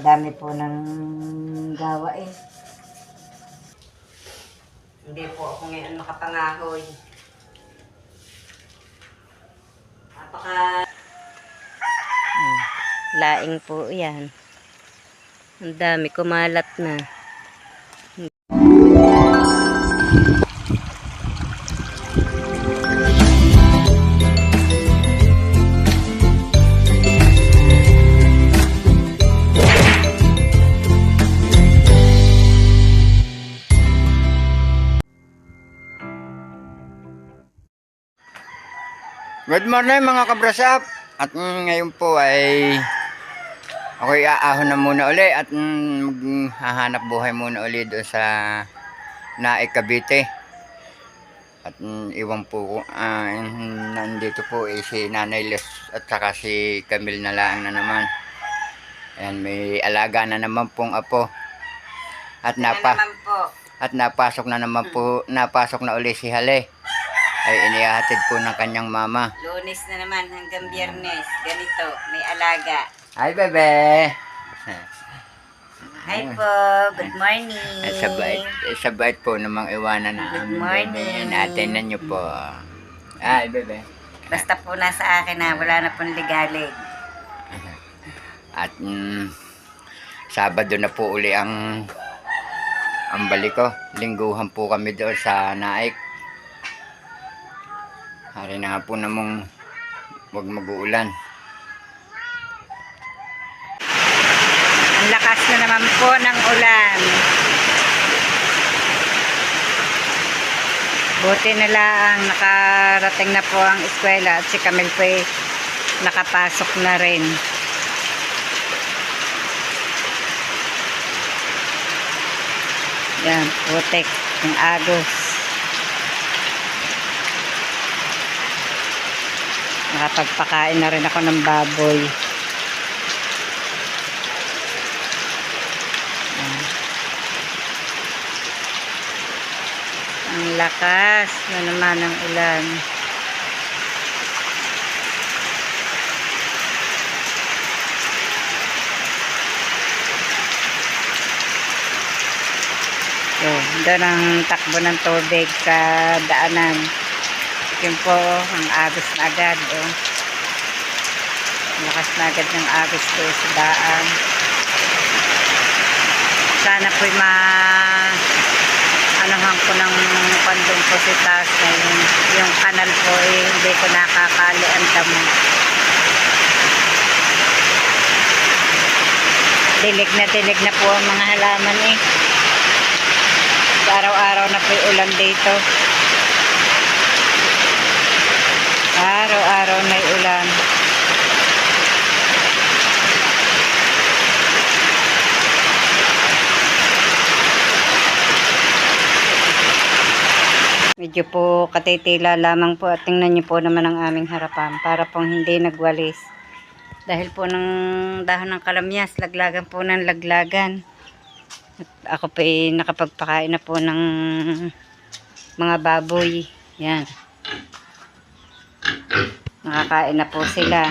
Dami po ng gawa eh. Hindi po ako ngayon makapangahoy. Laing po yan. Ang dami, kumalat na. Good morning mga kabrasap. At ngayon po ay ako'y aahon na muna uli at maghahanap buhay muna uli doon sa Naik, Cavite. At iwan po nandito po si Nanay Les at saka si Camille na lang na naman. Ayan, may alaga na naman pong apo. At napasok na naman po, napasok na uli si Hale. Ay inihahatid po ng kanyang mama. Lunes na naman hanggang Biyernes. Ganito, may alaga. Hi, bebe! Hi po, good morning. Sabait po namang iwanan na. Good morning. Natin nyo po. Hi, bebe. Basta po nasa akin na wala na pong ligalig. At Sabado na po uli ang balik ko. Lingguhan po kami doon sa Naik. Hari na nga po namang huwag mag-uulan. Ang lakas na naman po ng ulan. Buti na lang nakarating na po ang eskwela at si Camille po ay nakapasok na rin. Yan, putek ng agos. Nakapagpakain na rin ako ng baboy. Ang lakas na naman ng ulan. So, doon ang takbo ng tubig sa daanan. Yun po, ang agos na agad. Oh. Lakas na agad ng agos ko sa daan. Sana po'y anuhan ko ng pandong po si taas na yung kanal po hindi ko nakakali ang damo. Dilig na po ang mga halaman eh. Araw-araw na po'y ulan dito. Araw-araw na ulan. Medyo po katitila lamang po at tingnan niyo po naman ang aming harapan para pong hindi nagwalis. Dahil po ng dahon ng kalamyas, laglagan po ng laglagan. At ako po ay nakapagpakain na po ng mga baboy. Yan. Nakakain na po sila.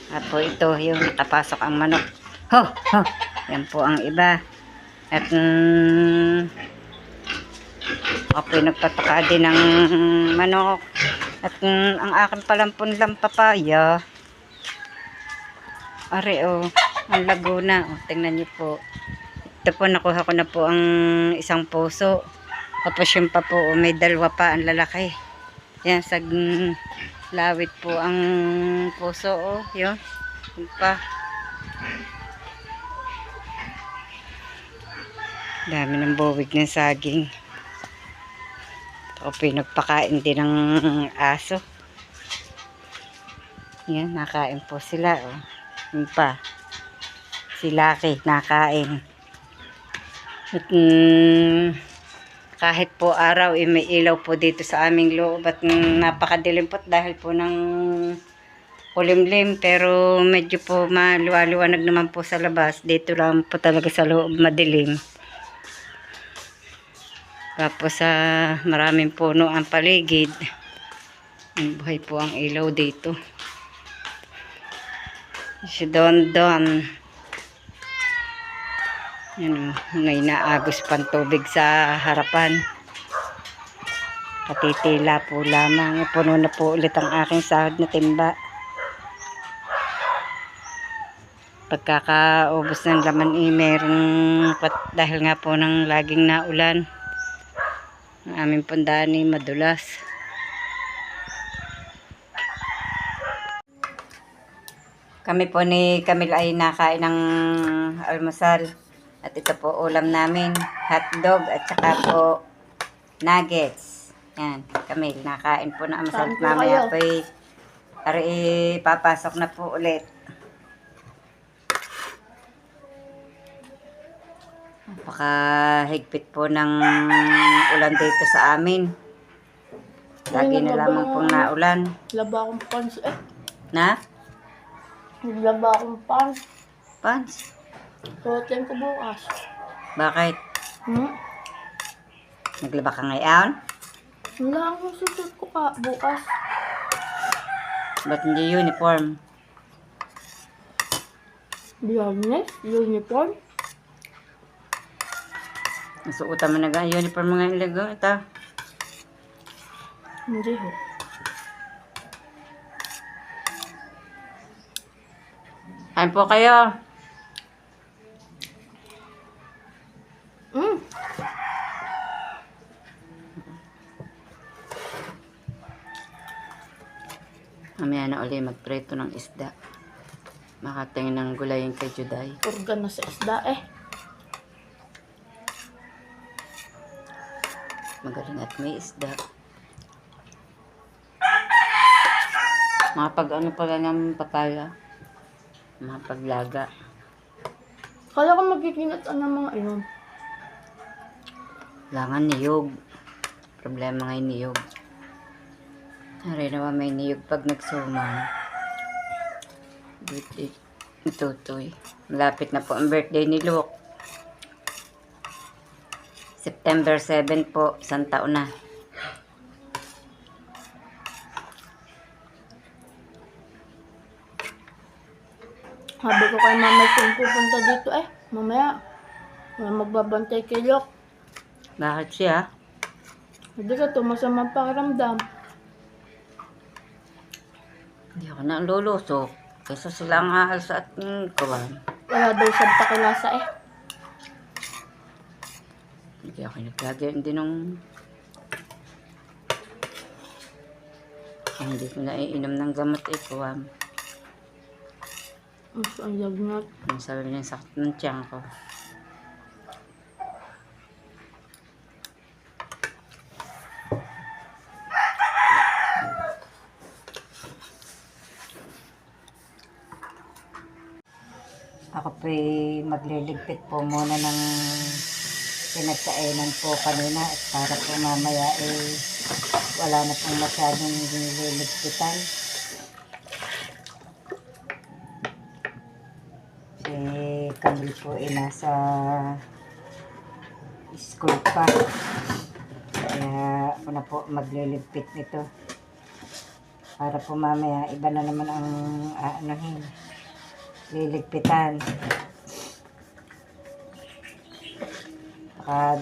At po ito, yung nakapasok ang manok. Ho! Ho! Yan po ang iba. At ako po nagpapaka din ng manok. At ang akin palampon lang papaya. Are o, ang Laguna. O, tingnan niyo po. Ito po, nakuha ko na po ang isang puso. Tapos yung pa po, may dalawa pa ang lalaki. Yan, sa lawit po ang puso. O, yun. Yun pa. Dami ng buwig ng saging. Ako pinagpakain din ng aso. Yan, nakain po sila. O. Yun pa. Si Lucky, nakain. At kahit po araw, may ilaw po dito sa aming loob. At napakadilim po dahil po ng kulimlim. Pero medyo po maluwaliwanag naman po sa labas. Dito lang po talaga sa loob madilim. Tapos maraming puno ang paligid. Buhay po ang ilaw dito. Si Don Don. Yan o, may naagos pang tubig sa harapan. Patitila po lamang. Puno na po ulit ang aking sahod na timba. Pagkakaubos ng laman merong dahil nga po ng laging naulan. Ang aming pundaan madulas. Kami po ni Camille ay nakain ng almusal. At ito po ulam namin, hotdog at saka po nuggets. Yan, Camille, nakain po ng almusal. Mamaya po papasok na po ulit. Napakahigpit po ng ulan dito sa amin. Lagi na lamang pong naulan. Laba akong pants eh. Na? Naglaba akong pants. Pants? Suotin ko bukas. Bakit? Naglaba ka ngayon? Wala akong susunod ko ka bukas. Ba't hindi uniform? Biyernes, uniform. Nasuotan mo na ga uniform mga ilago. Ito. Hindi ho. Kain po kayo. Mamaya na ulit magpreto ng isda. Makatingin ng gulay yung kay Juday. Organ na sa isda eh. Magaling at may isda. Makapag ano pala ng papaya. Makapaglaga. Kala ko magkikinatan ng mga inom. Langan niyog. Problema ngayon niyog. Hari naman may niyog pag nagsuman. Birthday ni Tutoy. Malapit na po ang birthday ni Luke. September 7 po, isang taon na. Sabi ko kay mama kung pupunta dito eh. Mamaya, wala magbabantay kay Lok. Bakit siya? Hindi ka tumasama pakiramdam. Hindi ako na lulusok. Kaysa sila ang aalsa at kawan. Wala daw sa takilasa eh. Hindi ako nagkagayon din nung... Hindi ko naiinom ng gamot kawan. Ang lagnat. Ang sabi niya sakit ng tiyan ko. Ako po'y magliligpit po muna ng pinagkainan po kanina at para po mamaya wala na pong masyadong nililigpitan. Si Camille po nasa school pa. Kaya ako na po magliligpit nito. Para po mamaya iba na naman ang aanohin. Liligpitan.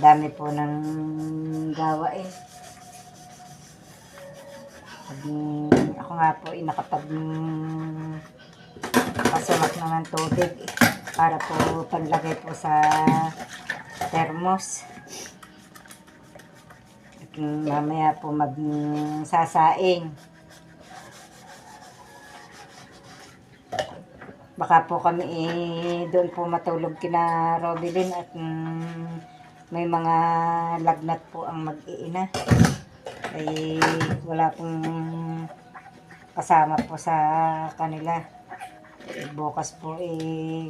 Dami po ng gawa ako nga po nakapag pasulak na ng tubig para po panlagay po sa thermos. At mamaya po magsasaing. Baka po kami doon po matulog kina Robilyn at may mga lagnat po ang mag-iina. Ay wala pong kasama po sa kanila. Bukas po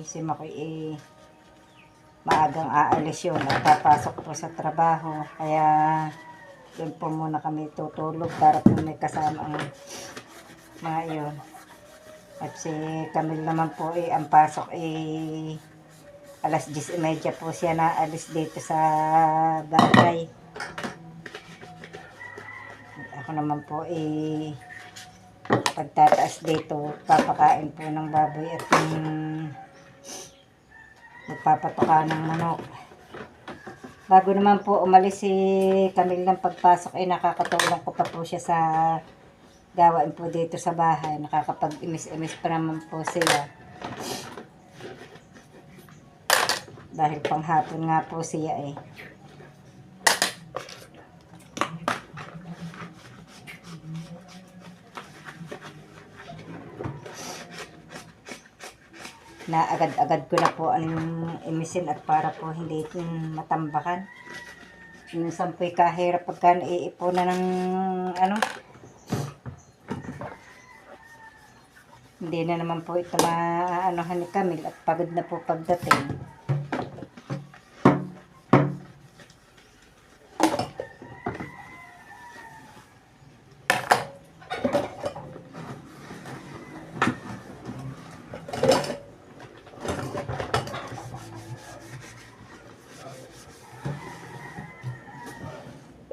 si Makoy maagang aalis yun at papasok po sa trabaho. Kaya doon po muna kami tutulog para po may kasama ang mga yun. At si Camille naman po ang pasok alas 10:30 po siya na alis dito sa bahay. At ako naman po pagtataas dito, papakain po ng baboy at Magpapatuka ng manok. Bago naman po umalis si Camille ng pagpasok ay nakakatulong ko pa po siya sa gawain po dito sa bahay. Nakakapag-imis-imis pa naman po siya. Dahil panghapon nga po siya eh. Na agad-agad ko na po ang imisin at para po hindi matambakan. Minsan po'y kahirap pagka naiipunan ng ano. Hindi na naman po ito maaanohan ni Camille at pagod na po pagdating.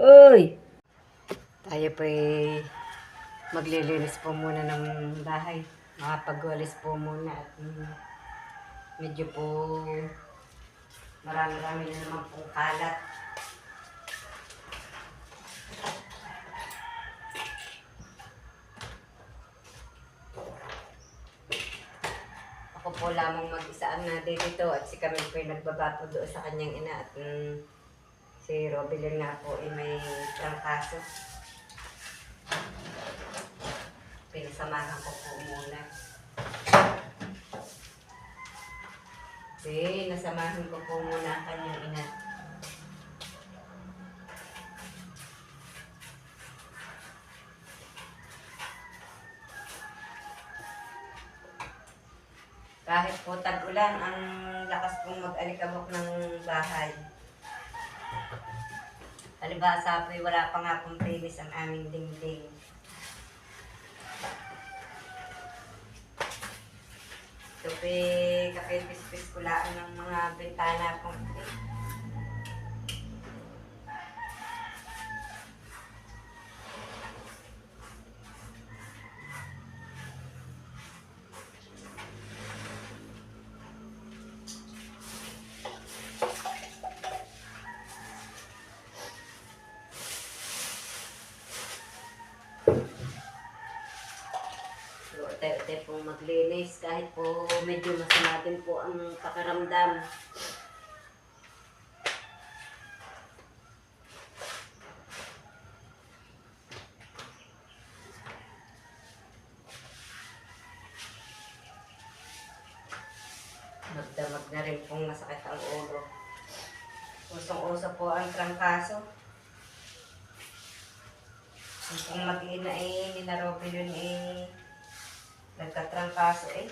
Uy! Tayo po'y maglilinis po muna ng bahay. Makapagwalis po muna at medyo po marami-rami na naman pong kalat. Ako po lamang mag-isa ang dito at si Camille po'y nagbaba po doon sa kanyang ina at si Robilyn nga po ay may trangkaso. Pinasamahan ko po muna. Nasamahan ko po muna ang kanyang ina. Kahit po tag-ulan, ang lakas pong mag-alikabok ng bahay. Halibasa po'y wala pa nga pong previs ang aming dingding. Ito po'y kapipis-pis ko lang ng mga bintana pong tayo pong maglinis kahit po medyo masama din po ang pakiramdam. Magdamag na rin pong masakit ang ulo. Usong-uso po ang trangkaso. Kung mag-ina eh, ninarobi yun eh, nagkatrangkaso eh.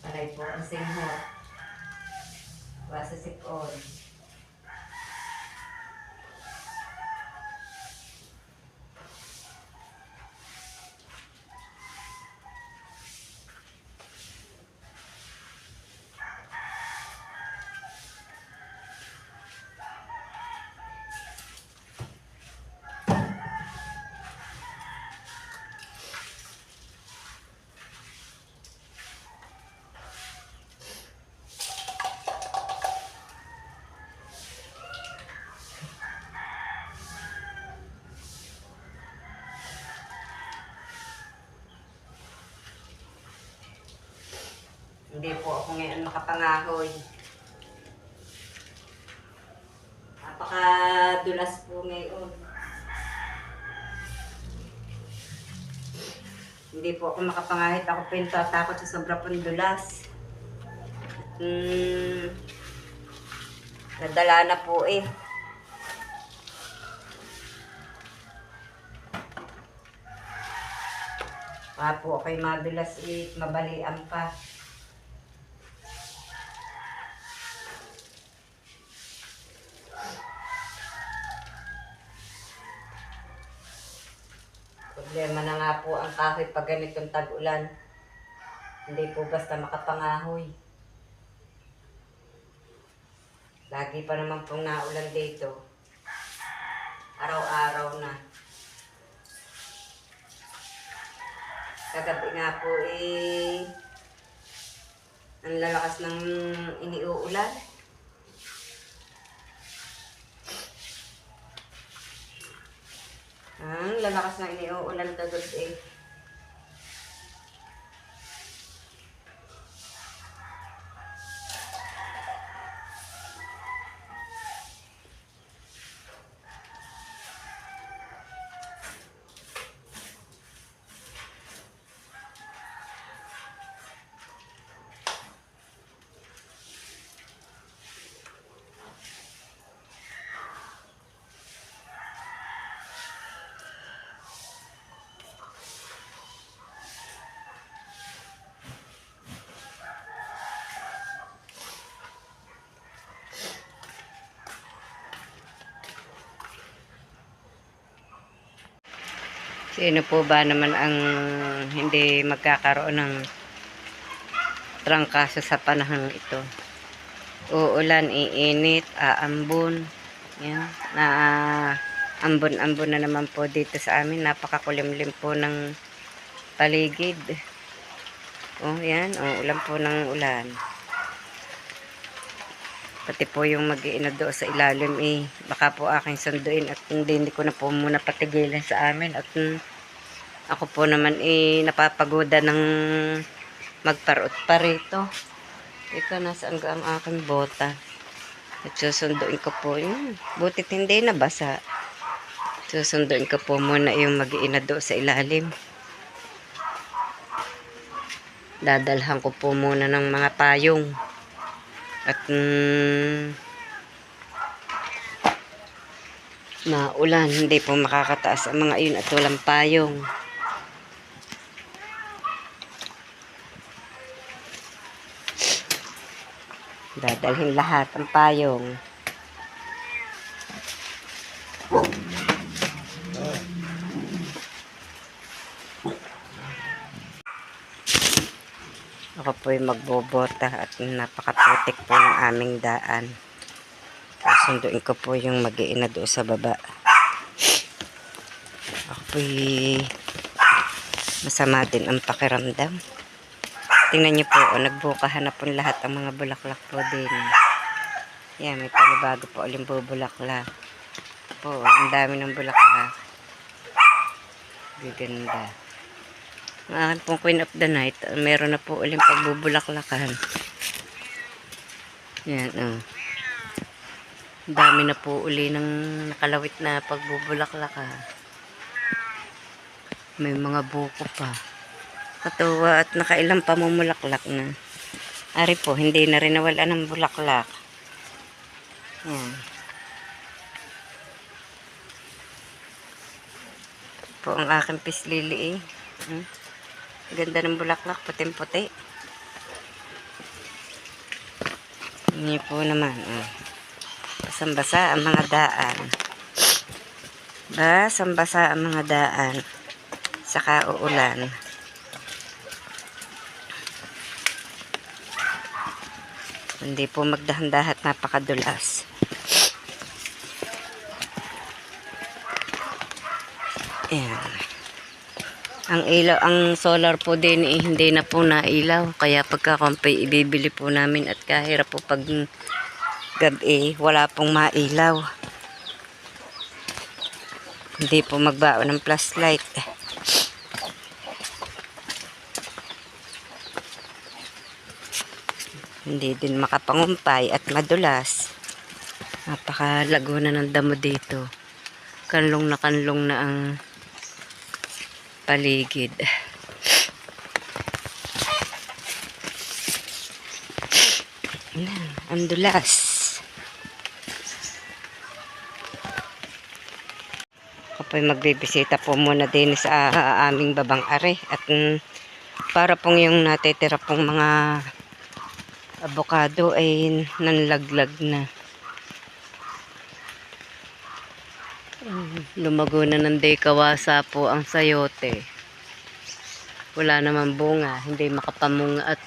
Aray po ang singhot. Basta sipon. Hindi po ako ngayon makapangahoy. Napakadulas po ngayon. Hindi po ako makapangahit. Ako pinto at takot sa sobra pong dulas. Nadala na po eh. Baka po ako'y madulas mabalian pa. Problema na nga po ang kahoy pag ganitong tag-ulan. Hindi po basta makapangahoy. Lagi pa naman pong naulan dito. Araw-araw na. Kagabi nga po ang lalakas ng iniuulan. Ang lalakas ng iniuulan kagabi. Sino po ba naman ang hindi magkakaroon ng trangkaso sa panahon ito? Uulan, iinit, aambon. Yan. Ambon-ambon na naman po dito sa amin. Napakakulimlim po ng paligid. Oh, yan. Oh, ulan po ng ulan. Pati po yung mag-iina doon sa ilalim baka po aking sunduin at hindi ko na po muna patigilan sa amin at ako po naman napapagoda ng magparot pa rito. Ito nasaan ka ang aking bota at susunduin ko po yun. Butit hindi nabasa. Susunduin ko po muna yung mag-iina doon sa ilalim. Dadalhan ko po muna ng mga payong. At na ulan, hindi po makakataas ang mga iyon at walang payong. Dadalhin lahat ang payong. Ako po ay magbobota at napakaputik po ng aming daan. Sunduin ko po yung mag-iina doon sa baba. Ako po ay masama din ang pakiramdam. Tingnan niyo po, nagbukahan na po lahat ang mga bulaklak po din. Yan, may panibago po uling bulaklak. Po, ang dami ng bulaklak. Gaganda. Ang akin pong Queen of the Night, meron na po uling pagbubulaklakan. Yan, oh. Dami na po uli ng nakalawit na pagbubulaklakan. May mga buko pa. Katuwa at nakailang pamumulaklak na. Ari po, hindi na rin nawala ng bulaklak. Yan. Po ang aking pislili Ganda ng bulaklak, puting-puti. Hindi po naman. Basang-basa ang mga daan. Basang-basa ang mga daan. Saka uulan. Hindi po magdahan-dahat, napakadulas. Ayan. Ang ilaw, ang solar po din hindi na po nailaw. Kaya pagkakampi, ibibili po namin at kahirap po pag gabi, wala pong mailaw. Hindi po magbaon ng flashlight. Hindi din makapangumpay at madulas. Napakalago na ng damo dito. Kanlong na ang paligid. Ang dulas. Ako Ako po'y magbibisita po muna din sa aming babang are. At para pong yung natitira pong mga avocado ay nanlaglag na. Lumago na ng dekawasa po ang sayote. Wala naman bunga, hindi makapamunga at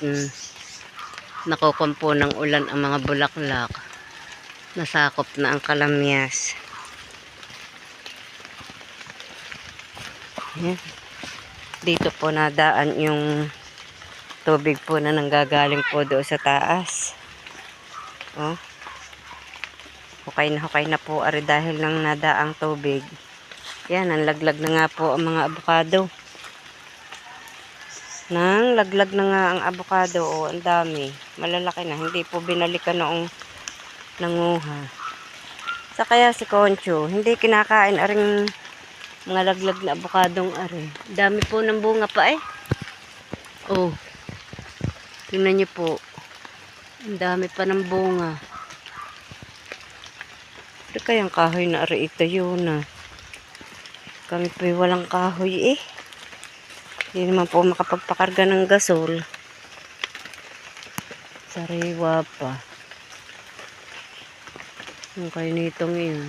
nakukumpo ng ulan ang mga bulaklak. Nasakop na ang kalamyas. Yan. Dito po nadaan yung tubig po na nanggagaling po doon sa taas. Oh. Hukay na po ari dahil nang nadaang tubig. Yan, ang laglag na nga po ang mga avocado. Nang laglag na nga ang avocado, oh, ang dami. Malalaki na, hindi po binalikan noong nanguha. Sa kaya si Concho, hindi kinakain aring mga laglag na avocadong ari. Dami po ng bunga pa eh. Oh. Tingnan niyo po. Ang dami pa ng bunga. Pero kayang kahoy na ari ito yun na. Kami po'y walang kahoy eh. Hindi naman po makapagpakarga ng gasol. Sariwa pa. Yung kayo nitong yun.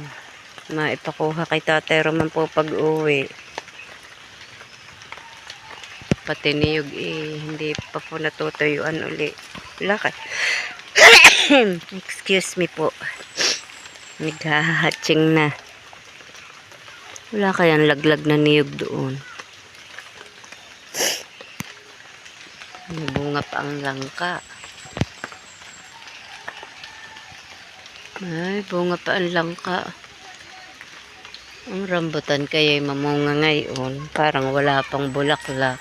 Maipakuha kay tatero man po pag uwi. Pati niyog eh. Hindi pa po natutuyuan uli. Wala ka. Excuse me po. Naghahatching na. Wala kayang laglag na niyog doon. May bunga pa ang langka. Ay, bunga pa ang langka. Ang rambutan kaya mamunga ngayon. Parang wala pang bulaklak.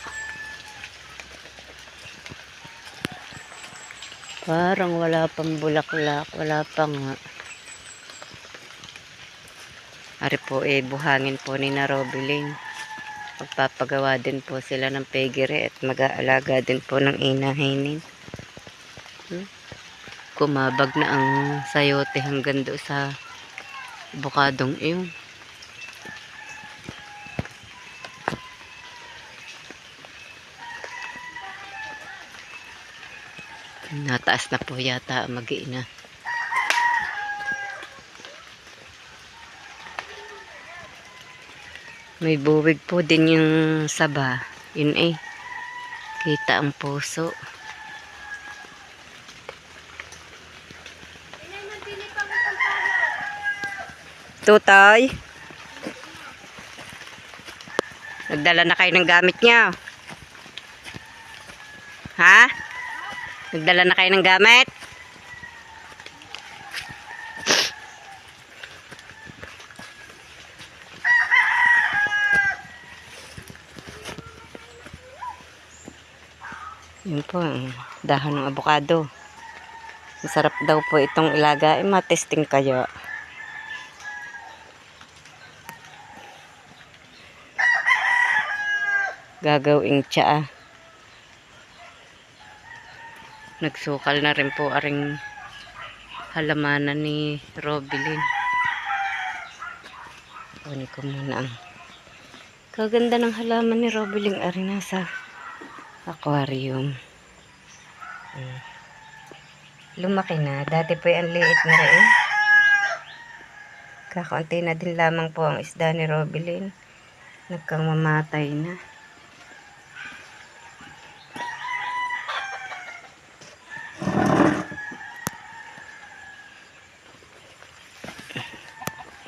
Parang wala pang bulaklak. Wala pa nga. Ari po eh, buhangin po ni na Robilin. Magpapagawa din po sila ng pegere at mag-aalaga din po ng inahinin. Kumabag na ang sayote hanggang doon sa bukadong iyon. Nataas na po yata ang mag-iina. May buwig po din yung saba. Yun eh. Kita ang puso. Tutay. Nagdala na kayo ng gamit niya. Ha? Nagdala na kayo ng gamit? Yun po, dahon ng avocado. Masarap daw po itong ilaga. Matesting kayo. Gagawing tsaa. Nagsukal na rin po aring halamanan ni Robilin. Kunin ko muna ang kaganda ng halaman ni Robilin ari nasa aquarium. Lumaki na. Dati po ang liit na rin. Kakaunti na din lamang po ang isda ni Robilin. Nagkang mamatay na.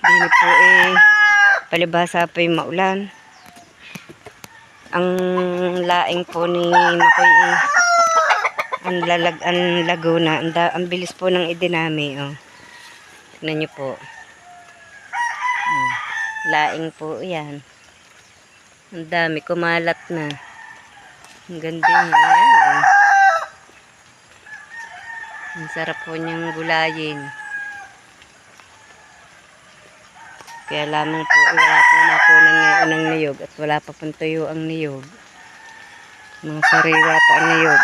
Dini po eh palibasa pa yung maulan. Ang laing po ni Makoy eh ang Laguna. Ang bilis po ng idinami. Oh. Tignan nyo po. Laing po yan. Ang dami. Kumalat na. Ang ganda niya. Ayan. Oh. Ang sarap po niyang gulayin. Kaya lamang po wala po nakunan ngayon ng niyog at wala pa pong tuyo ang niyog. Mga sariwa pa ang niyog.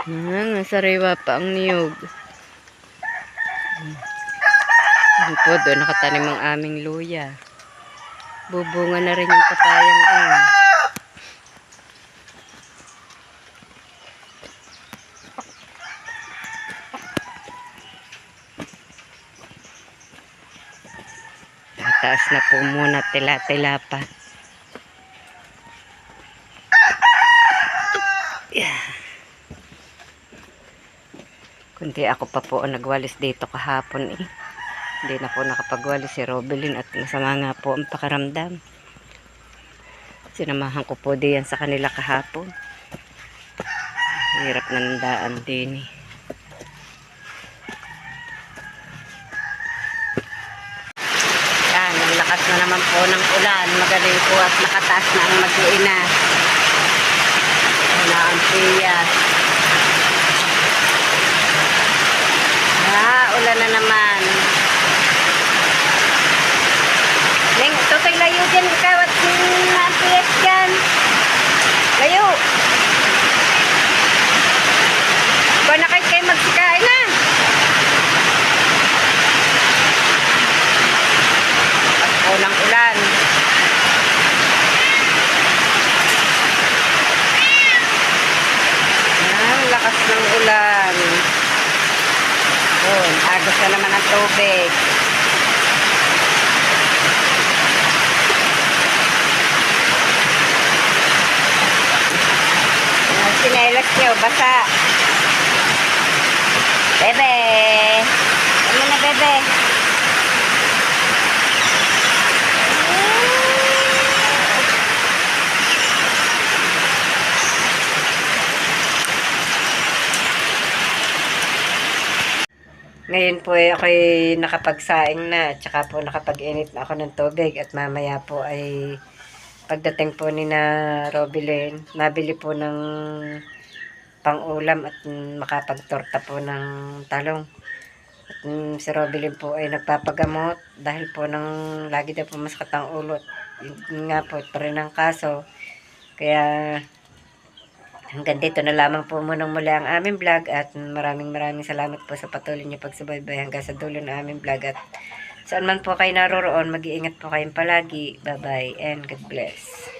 Mga sariwa pa ang niyog. Yan po, doon nakatanim ang aming luya. Bubunga na rin yung papayang yun. Taas na po muna, tila-tila pa. Yeah. Kundi ako pa po ang nagwalis dito kahapon eh. Hindi na po nakapagwalis si Robelyn at masama nga po ang pakaramdam. Sinamahan ko po diyan sa kanila kahapon. Hirap na ng daan din eh. Yan, ang lakas na naman po ng ulan. Magaling po at nakataas na ang mag-iina. Na ang piyas. Ulan na naman. Ling, tutay layo dyan ikaw at na-piyas dyan. Layo. Kung na kayo magsikain na. Unang ulan. Lakas ng ulan. Yun, agos na naman ang tubig. Ang sinelas nyo, basa. Bebe. Ano na, bebe? Ngayon po ako'y nakapagsaing na at saka po nakapag-init na ako ng tubig at mamaya po ay pagdating po ni na Robelyn, nabili po ng pang-ulam at makapagtorta po ng talong. At si Robelyn po ay nagpapagamot dahil po ng lagi daw po masakit ang ulo. Yun nga po, ito rin ang kaso. Kaya hanggang dito na lamang po munang muli ang aming vlog at maraming salamat po sa patuloy niyo pagsubaybay hanggang sa dulo ng aming vlog at saan man po kayo naroroon, mag-iingat po kayong palagi. Bye bye and God bless.